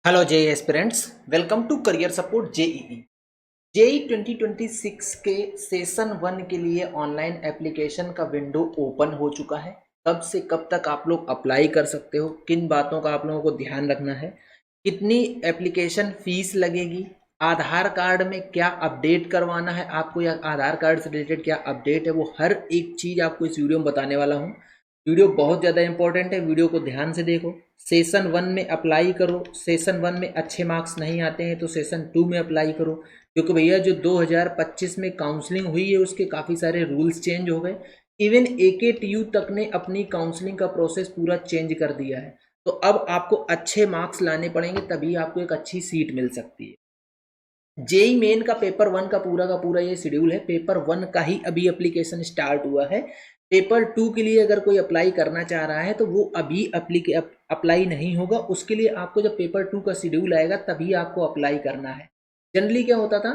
Hello JEE aspirants, welcome to career support JEE. JEE 2026 के session 1 के लिए online application का विंडो ओपन हो चुका है। कब से कब तक आप लोग अप्लाई कर सकते हो, किन बातों का आप लोगों को ध्यान रखना है, कितनी एप्लीकेशन फीस लगेगी, आधार कार्ड में क्या अपडेट करवाना है आपको या आधार कार्ड से रिलेटेड क्या अपडेट है, वो हर एक चीज़ आपको इस वीडियो में बताने वाला हूँ। वीडियो बहुत ज़्यादा इंपॉर्टेंट है, वीडियो को ध्यान से देखो। सेशन 1 में अप्लाई करो। सेशन 1 में अच्छे मार्क्स नहीं आते हैं तो सेशन 2 में अप्लाई करो, क्योंकि भैया जो 2025 में काउंसलिंग हुई है उसके काफ़ी सारे रूल्स चेंज हो गए। इवन AKTU तक ने अपनी काउंसलिंग का प्रोसेस पूरा चेंज कर दिया है। तो अब आपको अच्छे मार्क्स लाने पड़ेंगे, तभी आपको एक अच्छी सीट मिल सकती है। जेई मेन का पेपर 1 का पूरा ये शेड्यूल है। पेपर 1 का ही अभी एप्लीकेशन स्टार्ट हुआ है। पेपर 2 के लिए अगर कोई अप्लाई करना चाह रहा है तो वो अभी अप्लाई नहीं होगा। उसके लिए आपको जब पेपर 2 का शेड्यूल आएगा तभी आपको अप्लाई करना है। जनरली क्या होता था,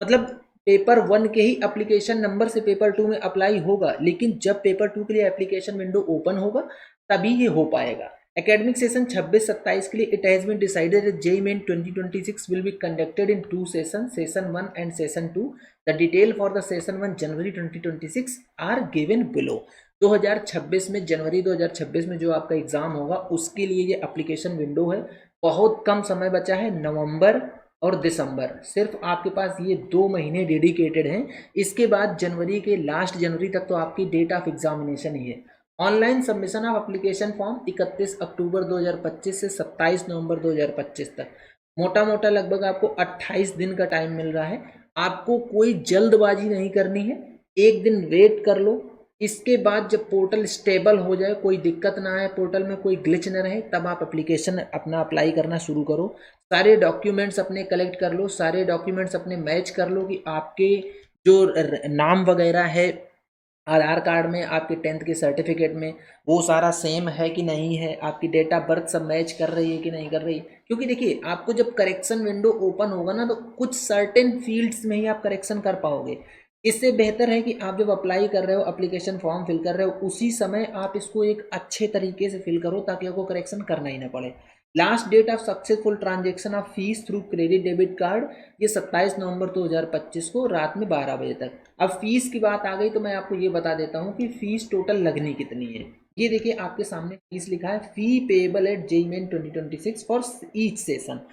मतलब पेपर 1 के ही एप्लीकेशन नंबर से पेपर 2 में अप्लाई होगा, लेकिन जब पेपर 2 के लिए एप्लीकेशन विंडो ओपन होगा तभी ये हो पाएगा। एकेडमिक सेशन 26-27 के लिए it has been decided that JEE main 2026 will be conducted in 2 sessions, session 1 and session 2। The detail for the session 1 January 2026 are given below. 2026 में, जनवरी 2026 में जो आपका एग्जाम होगा उसके लिए ये एप्लीकेशन विंडो है। बहुत कम समय बचा है, नवंबर और दिसंबर, सिर्फ आपके पास ये 2 महीने डेडिकेटेड हैं। इसके बाद जनवरी के लास्ट जनवरी तक तो आपकी डेट ऑफ एग्जामिनेशन ही है। Online submission of application form 31 अक्टूबर 2025 से 27 नवंबर 2025 तक, मोटा मोटा लगभग आपको 28 दिन का टाइम मिल रहा है। आपको कोई जल्दबाजी नहीं करनी है, एक दिन वेट कर लो। इसके बाद जब पोर्टल स्टेबल हो जाए, कोई दिक्कत ना आए, पोर्टल में कोई ग्लिच ना रहे, तब आप एप्लीकेशन अपना अप्लाई करना शुरू करो। सारे डॉक्यूमेंट्स अपने कलेक्ट कर लो, सारे डॉक्यूमेंट्स अपने मैच कर लो कि आपके जो नाम वगैरह है आधार कार्ड में, आपके 10th के सर्टिफिकेट में, वो सारा सेम है कि नहीं है, आपकी डेट ऑफ बर्थ सब मैच कर रही है कि नहीं कर रही। क्योंकि देखिए, आपको जब करेक्शन विंडो ओपन होगा ना तो कुछ सर्टेन फील्ड्स में ही आप करेक्शन कर पाओगे। इससे बेहतर है कि आप जब अप्लाई कर रहे हो, एप्लीकेशन फॉर्म फिल कर रहे हो, उसी समय आप इसको एक अच्छे तरीके से फिल करो ताकि आपको करेक्शन करना ही ना पड़े। Last date of successful transaction of fees through credit debit card, ये 27 नवंबर 2025 को रात में 12 बजे तक। अब फीस की बात आ गई तो मैं आपको ये बता देता हूँ कि फीस टोटल लगनी कितनी है। ये देखिए आपके सामने फीस लिखा है, fee payable at JEE main 2026 for each session.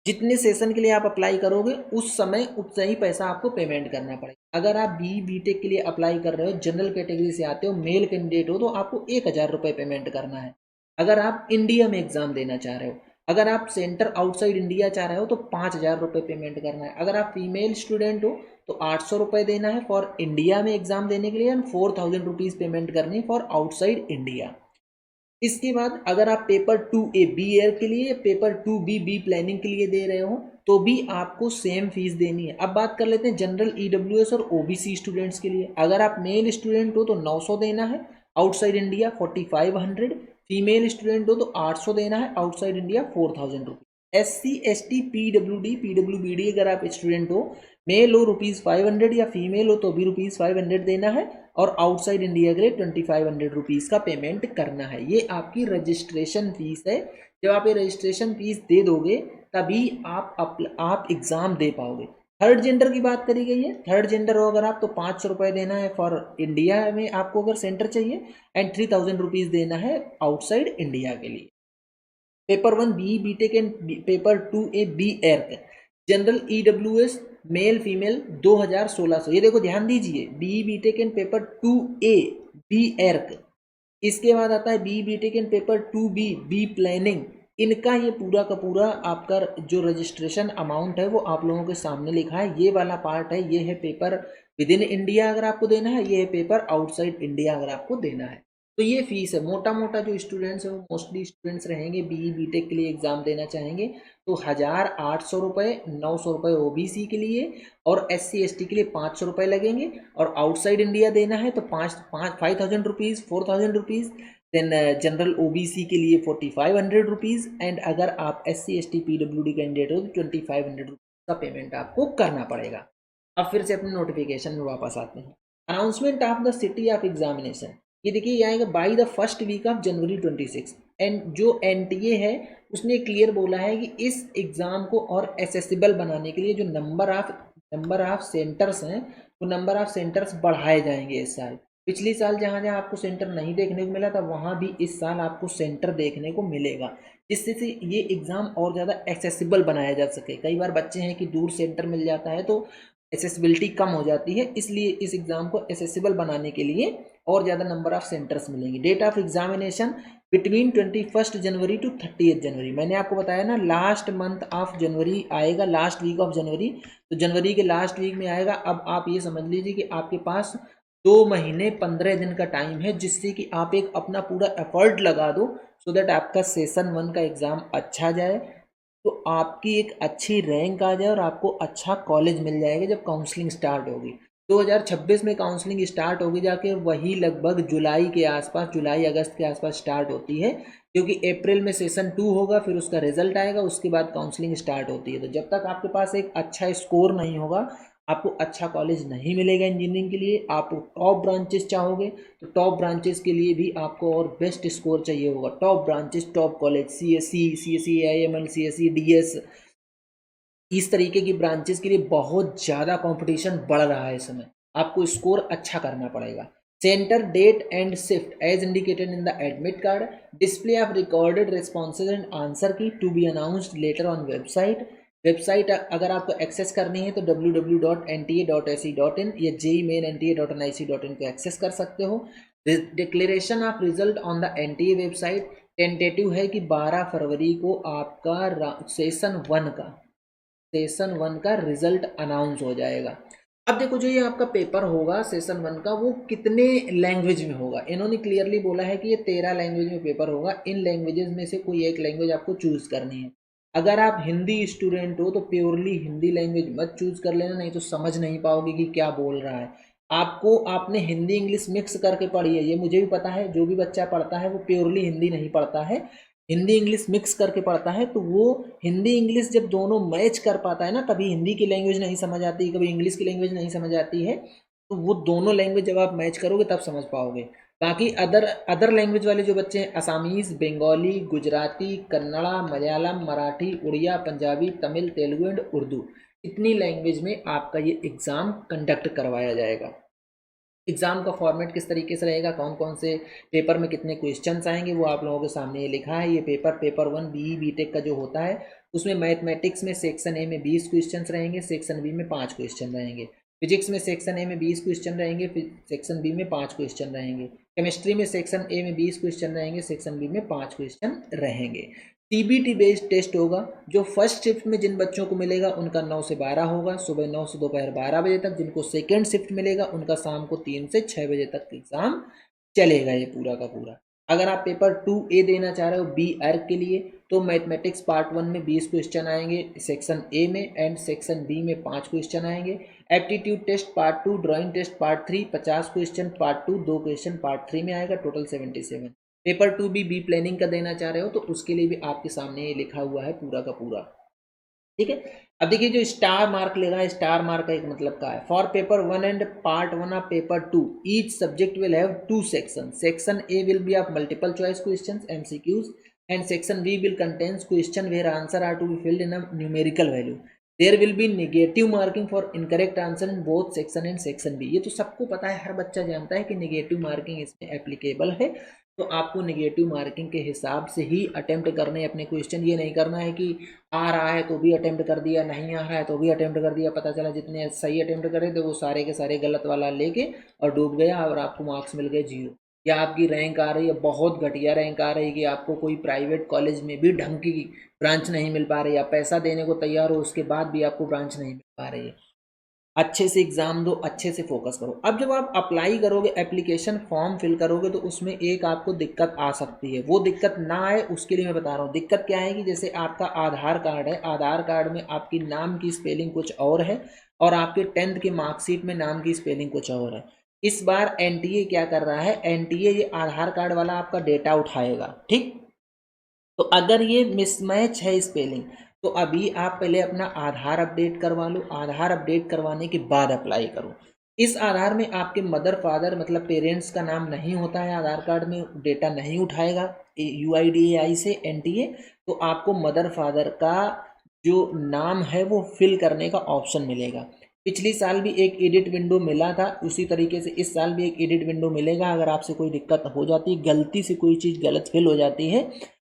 जितने सेशन के लिए आप अप्लाई करोगे उस समय उतना ही पैसा आपको पेमेंट करना पड़ेगा। अगर आप बीटेक के लिए अप्लाई कर रहे हो, जनरल कैटेगरी से आते हो, मेल कैंडिडेट हो, तो आपको 1000 रुपये पेमेंट करना है। अगर आप इंडिया में एग्जाम देना चाह रहे हो, अगर आप सेंटर आउटसाइड इंडिया चाह रहे हो तो 5000 रुपये पेमेंट करना है। अगर आप फीमेल स्टूडेंट हो तो 800 रुपये देना है फॉर इंडिया में एग्जाम देने के लिए, एंड 4000 रुपीज़ पेमेंट करनी है फॉर आउटसाइड इंडिया। इसके बाद अगर आप पेपर 2A बी एयर के लिए, पेपर 2B बी प्लानिंग के लिए दे रहे हो तो भी आपको सेम फीस देनी है। अब बात कर लेते हैं जनरल EWS और OBC स्टूडेंट्स के लिए। अगर आप मेल स्टूडेंट हो तो 900 देना है, आउटसाइड इंडिया 4500। फीमेल स्टूडेंट हो तो 800 देना है, outside India 4000 rupees. SC ST PWD अगर आप स्टूडेंट हो, मेल हो ₹500 या फीमेल हो तो भी ₹500 देना है, और आउटसाइड इंडिया के लिए 2500 का पेमेंट करना है। ये आपकी रजिस्ट्रेशन फीस है। जब आप ये रजिस्ट्रेशन फीस दे दोगे तभी आप एग्ज़ाम दे पाओगे। थर्ड जेंडर की बात करी गई है। थर्ड जेंडर हो अगर आप तो 500 रुपये देना है फॉर इंडिया में आपको अगर सेंटर चाहिए, एंड 3000 रुपीज़ देना है आउटसाइड इंडिया के लिए। Paper 1 B BTech and paper 2A B arch, general EWS male female 2600। ये देखो ध्यान दीजिए, B BTech and paper 2A B arch. इसके बाद आता है B BTech and paper 2B B planning. इनका ये पूरा का पूरा आपका जो रजिस्ट्रेशन अमाउंट है वो आप लोगों के सामने लिखा है। ये वाला पार्ट है, ये है पेपर विद इन इंडिया अगर आपको देना है, ये है पेपर आउटसाइड इंडिया अगर आपको देना है। तो ये फीस है। मोटा मोटा जो स्टूडेंट्स हैं वो मोस्टली स्टूडेंट्स रहेंगे बीटेक के लिए एग्जाम देना चाहेंगे तो 1800 रुपये, 900 रुपये OBC के लिए, और SC ST के लिए 500 रुपये लगेंगे, और आउटसाइड इंडिया देना है तो 5000 rupees, 4000 rupees. Then general OBC के लिए 4500 रुपीज़, एंड अगर आप SC ST PWD कैंडिडेट हो तो 2500 रुपीज़ का पेमेंट आपको करना पड़ेगा। अब फिर से अपने नोटिफिकेशन में वापस आते हैं। Announcement of the city of examination, ये देखिए ये आएगा by the first week of January 26। जो एनटीए है उसने क्लियर बोला है कि इस एग्ज़ाम को और एसेसिबल बनाने के लिए जो नंबर ऑफ सेंटर्स हैं वो नंबर ऑफ सेंटर्स बढ़ाए जाएंगे इस साल। पिछली साल जहाँ जहाँ आपको सेंटर नहीं देखने को मिला था वहाँ भी इस साल आपको सेंटर देखने को मिलेगा, जिससे से ये एग्ज़ाम और ज़्यादा एक्सेसिबल बनाया जा सके। कई बार बच्चे हैं कि दूर सेंटर मिल जाता है तो एसेसिबिलिटी कम हो जाती है, इसलिए इस एग्ज़ाम को एसेसिबल बनाने के लिए और ज़्यादा नंबर ऑफ सेंटर्स मिलेंगे। Date of examination between 21 January to 30 January. मैंने आपको बताया ना लास्ट मंथ ऑफ जनवरी आएगा, लास्ट वीक ऑफ जनवरी, तो जनवरी के लास्ट वीक में आएगा। अब आप ये समझ लीजिए कि आपके पास 2 महीने 15 दिन का टाइम है, जिससे कि आप एक अपना पूरा एफर्ट लगा दो सो दैट आपका सेशन 1 का एग्ज़ाम अच्छा जाए, तो आपकी एक अच्छी रैंक आ जाए और आपको अच्छा कॉलेज मिल जाएगा जब काउंसलिंग स्टार्ट होगी। 2026 में काउंसलिंग स्टार्ट होगी जाके वही लगभग जुलाई के आसपास, जुलाई अगस्त के आसपास स्टार्ट होती है, क्योंकि अप्रैल में सेशन 2 होगा, फिर उसका रिजल्ट आएगा, उसके बाद काउंसलिंग स्टार्ट होती है। तो जब तक आपके पास एक अच्छा स्कोर नहीं होगा आपको अच्छा कॉलेज नहीं मिलेगा इंजीनियरिंग के लिए। आप टॉप ब्रांचेस चाहोगे तो टॉप ब्रांचेस के लिए भी आपको और बेस्ट स्कोर चाहिए होगा। Top branches, top college, CSE, IML, CSE, DS, इस तरीके की ब्रांचेस के लिए बहुत ज़्यादा कंपटीशन बढ़ रहा है इस समय। आपको स्कोर अच्छा करना पड़ेगा। Centre, date and shift as indicated in the admit card. Display of recorded responses and answer key to be announced later on website. Website अगर आपको एक्सेस करनी है तो www.nta.ac.in या JEE-main.nta.nic.in को एक्सेस कर सकते हो। Declaration of result on the NTA website. Tentative है कि 12 फरवरी को आपका सेशन वन का रिजल्ट अनाउंस हो जाएगा। अब देखो जो ये आपका पेपर होगा सेशन 1 का वो कितने लैंग्वेज में होगा। इन्होंने क्लियरली बोला है कि ये 13 लैंग्वेज में पेपर होगा। इन लैंग्वेजेस में से कोई एक लैंग्वेज आपको चूज करनी है। अगर आप हिंदी स्टूडेंट हो तो प्योरली हिंदी लैंग्वेज मत चूज कर लेना, नहीं तो समझ नहीं पाओगे कि क्या बोल रहा है। आपने हिंदी इंग्लिश मिक्स करके पढ़ी है, ये मुझे भी पता है। जो भी बच्चा पढ़ता है वो प्योरली हिंदी नहीं पढ़ता है, हिंदी इंग्लिश मिक्स करके पढ़ता है। तो वो हिंदी इंग्लिश जब दोनों मैच कर पाता है ना, कभी हिंदी की लैंग्वेज नहीं समझ आती, कभी इंग्लिश की लैंग्वेज नहीं समझ आती है, तो वो दोनों लैंग्वेज जब आप मैच करोगे तब समझ पाओगे। बाकी अदर लैंग्वेज वाले जो बच्चे हैं, असामीज़, बंगाली, गुजराती, कन्नड़ा, मलयालम, मराठी, उड़िया, पंजाबी, तमिल, तेलुगु एंड उर्दू, इतनी लैंग्वेज में आपका ये एग्ज़ाम कंडक्ट करवाया जाएगा। एग्ज़ाम का फॉर्मेट किस तरीके से रहेगा, कौन कौन से पेपर में कितने क्वेश्चंस आएंगे, वो आप लोगों के सामने ये लिखा है। ये पेपर 1 BE BTech का जो होता है उसमें मैथमेटिक्स में सेक्शन ए में 20 क्वेश्चंस रहेंगे, सेक्शन बी में 5 क्वेश्चन रहेंगे। फिजिक्स में सेक्शन ए में 20 क्वेश्चन रहेंगे, सेक्शन बी में 5 क्वेश्चन रहेंगे। केमिस्ट्री में सेक्शन ए में 20 क्वेश्चन रहेंगे, सेक्शन बी में 5 क्वेश्चन रहेंगे। TBT बेस्ड टेस्ट होगा। जो फर्स्ट शिफ्ट में जिन बच्चों को मिलेगा उनका 9 से 12 होगा, सुबह 9 से दोपहर 12 बजे तक। जिनको सेकेंड शिफ्ट मिलेगा उनका शाम को 3 से 6 बजे तक एग्ज़ाम चलेगा ये पूरा का पूरा। अगर आप पेपर 2A देना चाह रहे हो बी अर्ग के लिए, तो मैथमेटिक्स पार्ट 1 में 20 क्वेश्चन आएंगे सेक्शन ए में, एंड सेक्शन बी में 5 क्वेश्चन आएंगे। Aptitude test part 2, drawing test part 3 50 question part 2, 2 question part 3 में आएगा, total 77। Paper 2B B planning का देना चाह रहे हो तो उसके लिए भी आपके सामने ये लिखा हुआ है पूरा का पूरा, ठीक है। अब देखिए जो स्टार मार्क लेगा, स्टार मार्क का एक मतलब क्या है। For paper 1 and part 1 of paper 2 each subject will have 2 section. Section A will be of multiple choice questions MCQs and section B will contains question where answer are to be filled in a numerical value. There will be negative marking for incorrect answer in both section and section B। ये तो सबको पता है, हर बच्चा जानता है कि negative marking इसमें एप्लीकेबल है। तो आपको नेगेटिव मार्किंग के हिसाब से ही अटेम्प्ट करने अपने क्वेश्चन। ये नहीं करना है कि आ रहा है तो भी अटेम्प्ट कर दिया, नहीं आ रहा है तो भी अटेम्प्ट कर दिया, पता चला जितने सही अटेम्प्ट करे थे वो सारे के सारे गलत वाला लेके और डूब गया और आपको मार्क्स मिल गए 0। या आपकी रैंक आ रही है बहुत घटिया रैंक आ रही है कि आपको कोई प्राइवेट कॉलेज में भी ढंग की ब्रांच नहीं मिल पा रही है, आप पैसा देने को तैयार हो उसके बाद भी आपको ब्रांच नहीं मिल पा रही है। अच्छे से एग्ज़ाम दो, अच्छे से फोकस करो। अब जब आप अप्लाई करोगे, एप्लीकेशन फॉर्म फिल करोगे, तो उसमें एक आपको दिक्कत आ सकती है। वो दिक्कत ना आए उसके लिए मैं बता रहा हूँ। दिक्कत क्या है कि जैसे आपका आधार कार्ड है, आधार कार्ड में आपकी नाम की स्पेलिंग कुछ और है और आपके 10th की मार्कशीट में नाम की स्पेलिंग कुछ और है। इस बार NTA क्या कर रहा है, NTA ये आधार कार्ड वाला आपका डेटा उठाएगा, ठीक। तो अगर ये मिसमैच है स्पेलिंग तो अभी आप पहले अपना आधार अपडेट करवा लो। आधार अपडेट करवाने के बाद अप्लाई करो। इस आधार में आपके मदर फादर मतलब पेरेंट्स का नाम नहीं होता है, आधार कार्ड में डेटा नहीं उठाएगा। UIDAI से NTA, तो आपको मदर फादर का जो नाम है वो फिल करने का ऑप्शन मिलेगा। पिछली साल भी एक एडिट विंडो मिला था, उसी तरीके से इस साल भी एक एडिट विंडो मिलेगा। अगर आपसे कोई दिक्कत हो जाती है, गलती से कोई चीज़ गलत फिल हो जाती है,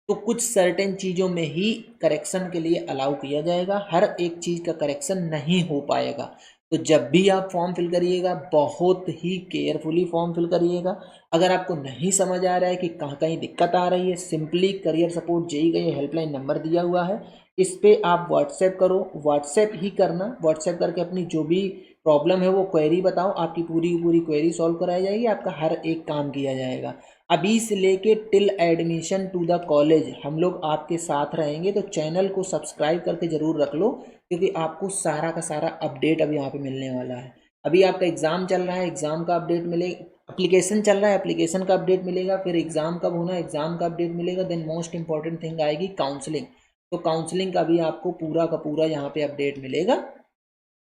तो कुछ सर्टेन चीज़ों में ही करेक्शन के लिए अलाउ किया जाएगा, हर एक चीज़ का करेक्शन नहीं हो पाएगा। तो जब भी आप फॉर्म फिल करिएगा बहुत ही केयरफुली फॉर्म फिल करिएगा। अगर आपको नहीं समझ आ रहा है कि कहाँ कहीं दिक्कत आ रही है, सिंपली करियर सपोर्ट जेई का ये हेल्पलाइन नंबर दिया हुआ है, इस पे आप व्हाट्सएप करो, व्हाट्सएप ही करना, व्हाट्सएप करके अपनी जो भी प्रॉब्लम है वो क्वेरी बताओ, आपकी पूरी की पूरी क्वेरी सॉल्व कराई जाएगी, आपका हर एक काम किया जाएगा। अभी से लेके till admission to the college हम लोग आपके साथ रहेंगे, तो चैनल को सब्सक्राइब करके ज़रूर रख लो, क्योंकि आपको सारा का सारा अपडेट अभी यहाँ पे मिलने वाला है। अभी आपका एग्ज़ाम चल रहा है, एग्ज़ाम का अपडेट मिलेगा, एप्लीकेशन चल रहा है, एप्लीकेशन का अपडेट मिलेगा, फिर एग्ज़ाम कब होना है, एग्ज़ाम का अपडेट मिलेगा, देन मोस्ट इंपॉर्टेंट थिंग आएगी काउंसलिंग। तो काउंसलिंग का भी आपको पूरा का पूरा यहाँ पे अपडेट मिलेगा,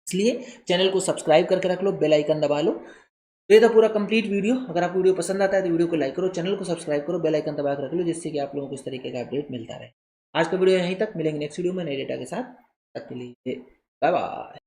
इसलिए चैनल को सब्सक्राइब करके रख लो, बेल आइकन दबा लो। तो ये था पूरा कंप्लीट वीडियो। अगर आपको वीडियो पसंद आता है तो वीडियो को लाइक करो, चैनल को सब्सक्राइब करो, बेल आइकन दबा के रख लो, जिससे कि आप लोगों को इस तरीके का अपडेट मिलता रहे। आज का वीडियो यहीं तक, मिलेंगे नेक्स्ट वीडियो में नए डेटा के साथ। तब के लिए बाय बाय।